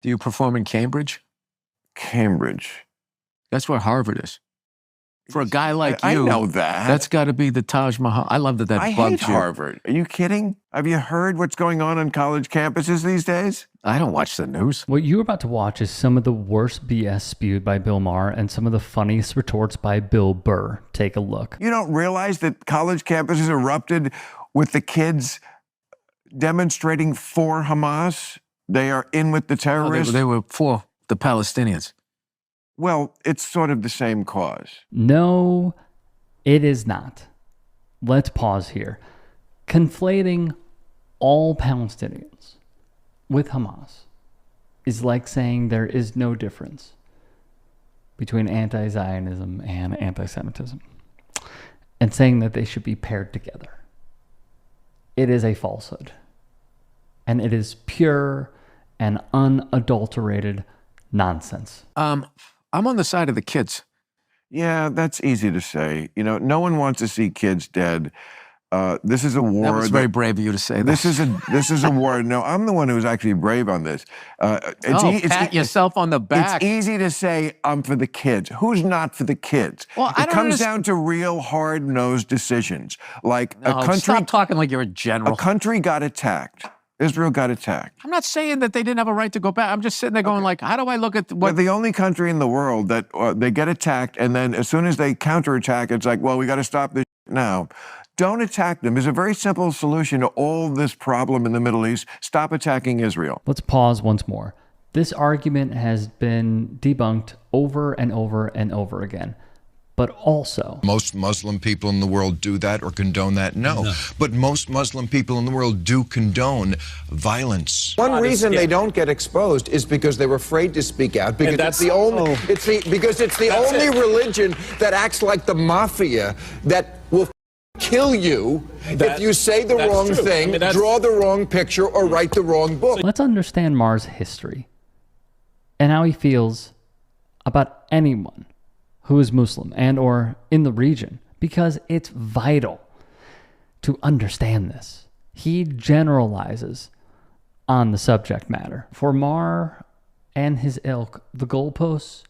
Do you perform in Cambridge? Cambridge. That's where Harvard is. For a guy like you, I know that. That's got to be the Taj Mahal. I love that I bugs hate you. Harvard. Are you kidding? Have you heard what's going on college campuses these days? I don't watch the news. What you're about to watch is some of the worst BS spewed by Bill Maher and some of the funniest retorts by Bill Burr. Take a look. You don't realize that college campuses erupted with the kids demonstrating for Hamas? They are in with the terrorists. They were for the Palestinians. Well, it's sort of the same cause. No, it is not. Let's pause here. Conflating all Palestinians with Hamas is like saying there is no difference between anti-Zionism and anti-Semitism and saying that they should be paired together. It is a falsehood. And it is pure and unadulterated nonsense. I'm on the side of the kids. Yeah, that's easy to say. You know, no one wants to see kids dead. This is a war. That was very brave of you to say that. This is a war. No, I'm the one who's actually brave on this. Pat yourself on the back. It's easy to say I'm for the kids. Who's not for the kids? Well, it comes down to real hard-nosed decisions. Like a country. Stop talking like you're a general. A country got attacked. Israel got attacked. I'm not saying that they didn't have a right to go back. I'm just sitting there going like, how do I look at what... We're the only country in the world that they get attacked, and then as soon as they counterattack, it's like, well, we got to stop this now. Don't attack them. There's a very simple solution to all this problem in the Middle East. Stop attacking Israel. Let's pause once more. This argument has been debunked over and over and over again. But also, most Muslim people in the world do that or condone that? No. But most Muslim people in the world do condone violence. One reason they don't get exposed is because they're afraid to speak out, because it's the only religion that acts like the mafia that will kill you if you say the wrong thing, draw the wrong picture, or write the wrong book. Let's understand Maher's history and how he feels about anyone who is Muslim and or in the region, because it's vital to understand this. He generalizes on the subject matter. For Maher and his ilk, the goalposts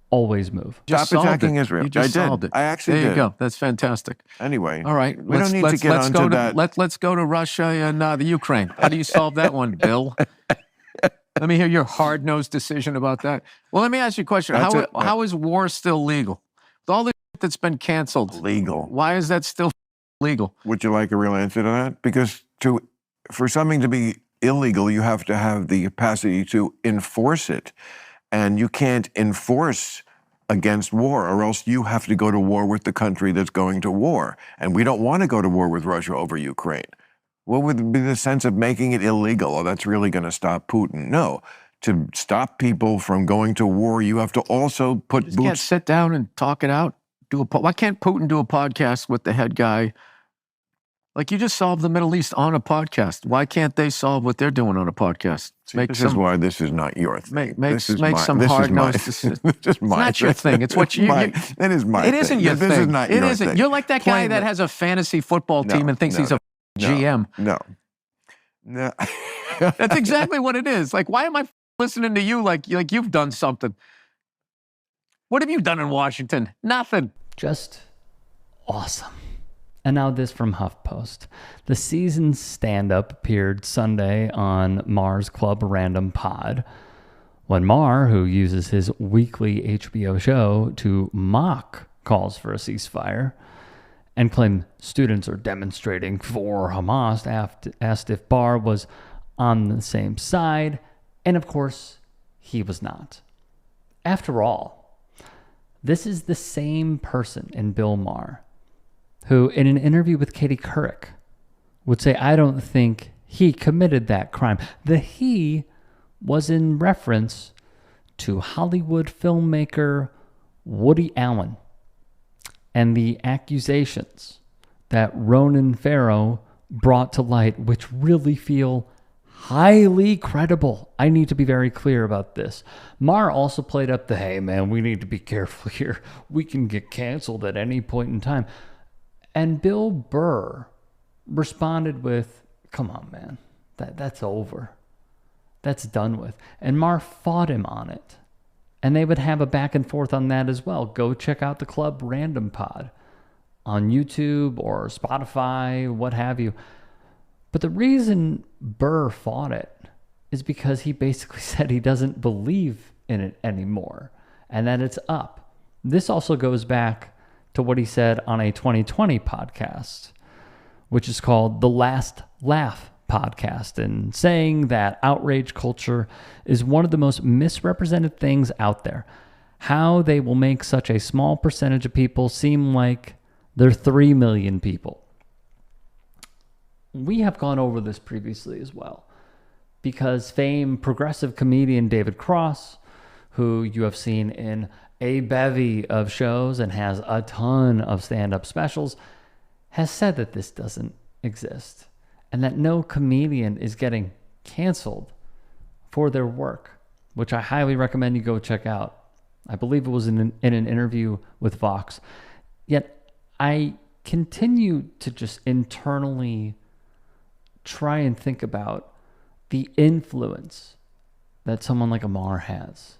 always move. Stop attacking Israel. You just solved it. I actually did. There you go. That's fantastic. Anyway. All right. We don't need to get onto that. Let's go to Russia and the Ukraine. How do you solve that one, Bill? Let me hear your hard-nosed decision about that. Well, let me ask you a question. How is war still legal? With all the that's been canceled. Legal. Why is that still legal? Would you like a real answer to that? Because for something to be illegal, you have to have the capacity to enforce it. And you can't enforce against war, or else you have to go to war with the country that's going to war. And we don't want to go to war with Russia over Ukraine. What would be the sense of making it illegal? Oh, that's really going to stop Putin. No. To stop people from going to war, you have to also put boots... can't sit down and talk it out? Why can't Putin do a podcast with the head guy? Like, you just solved the Middle East on a podcast. Why can't they solve what they're doing on a podcast? This is why this is not your thing. Make some hard-nosed decisions. It's not your thing. It's what you... It is my thing. It isn't your thing. This is not your thing. You're like that guy that has a fantasy football team and thinks he's a GM. No. That's exactly what it is. Like, why am I listening to you like you've done something? What have you done in Washington? Nothing. Just awesome. And now this from HuffPost. The season's stand-up appeared Sunday on Maher's Club Random Pod, when Maher, who uses his weekly HBO show to mock calls for a ceasefire and claim students are demonstrating for Hamas, asked if Barr was on the same side, and of course, he was not. After all, this is the same person in Bill Maher who, in an interview with Katie Couric, would say, I don't think he committed that crime. The he was in reference to Hollywood filmmaker Woody Allen and the accusations that Ronan Farrow brought to light, which really feel highly credible. I need to be very clear about this. Maher also played up the, hey man, we need to be careful here. We can get canceled at any point in time. And Bill Burr responded with, come on, man, that's over. That's done with. And Maher fought him on it. And they would have a back and forth on that as well. Go check out the Club Random Pod on YouTube or Spotify, what have you. But the reason Burr fought it is because he basically said he doesn't believe in it anymore and that it's up. This also goes back to what he said on a 2020 podcast, which is called The Last Laugh Podcast, and saying that outrage culture is one of the most misrepresented things out there. How they will make such a small percentage of people seem like they're 3 million people. We have gone over this previously as well, because famed progressive comedian David Cross, who you have seen in a bevy of shows and has a ton of stand-up specials, has said that this doesn't exist and that no comedian is getting canceled for their work, which I highly recommend you go check out. I believe it was in an interview with Vox. Yet I continue to just internally try and think about the influence that someone like Maher has,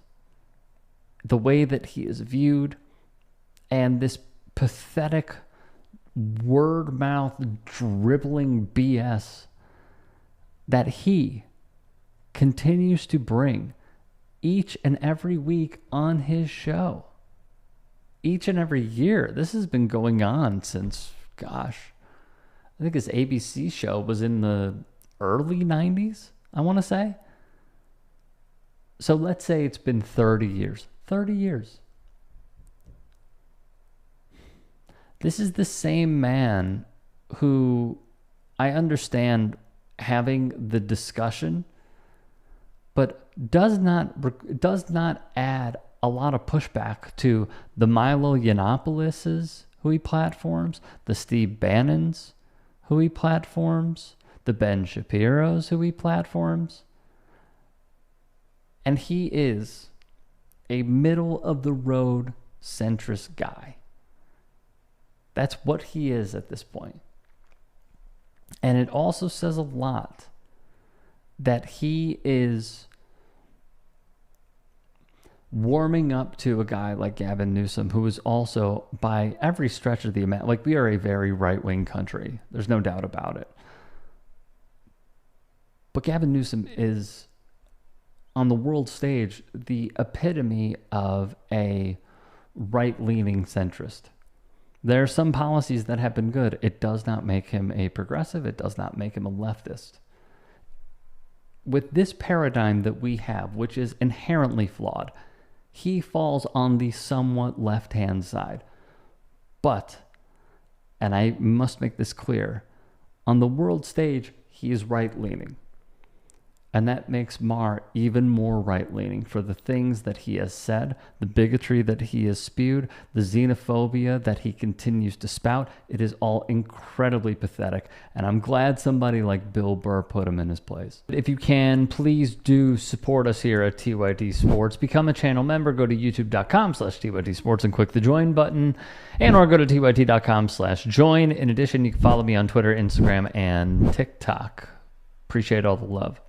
the way that he is viewed, and this pathetic word mouth dribbling BS that he continues to bring each and every week on his show, each and every year. This has been going on since, gosh, I think his ABC show was in the early 90s, I want to say. So let's say it's been 30 years. 30 years. This is the same man who, I understand having the discussion, but does not add a lot of pushback to the Milo Yiannopoulos who he platforms, the Steve Bannons who he platforms, the Ben Shapiros who he platforms. And he is a middle-of-the-road centrist guy. That's what he is at this point. And it also says a lot that he is warming up to a guy like Gavin Newsom, who is also, by every stretch of the amount, like, we are a very right-wing country. There's no doubt about it. But Gavin Newsom is, on the world stage, the epitome of a right-leaning centrist. There are some policies that have been good. It does not make him a progressive. It does not make him a leftist. With this paradigm that we have, which is inherently flawed, he falls on the somewhat left-hand side. But, and I must make this clear, on the world stage, he is right-leaning. And that makes Maher even more right-leaning for the things that he has said, the bigotry that he has spewed, the xenophobia that he continues to spout. It is all incredibly pathetic. And I'm glad somebody like Bill Burr put him in his place. If you can, please do support us here at TYT Sports. Become a channel member. Go to youtube.com/TYT Sports and click the join button. And or go to TYT.com/join. In addition, you can follow me on Twitter, Instagram, and TikTok. Appreciate all the love.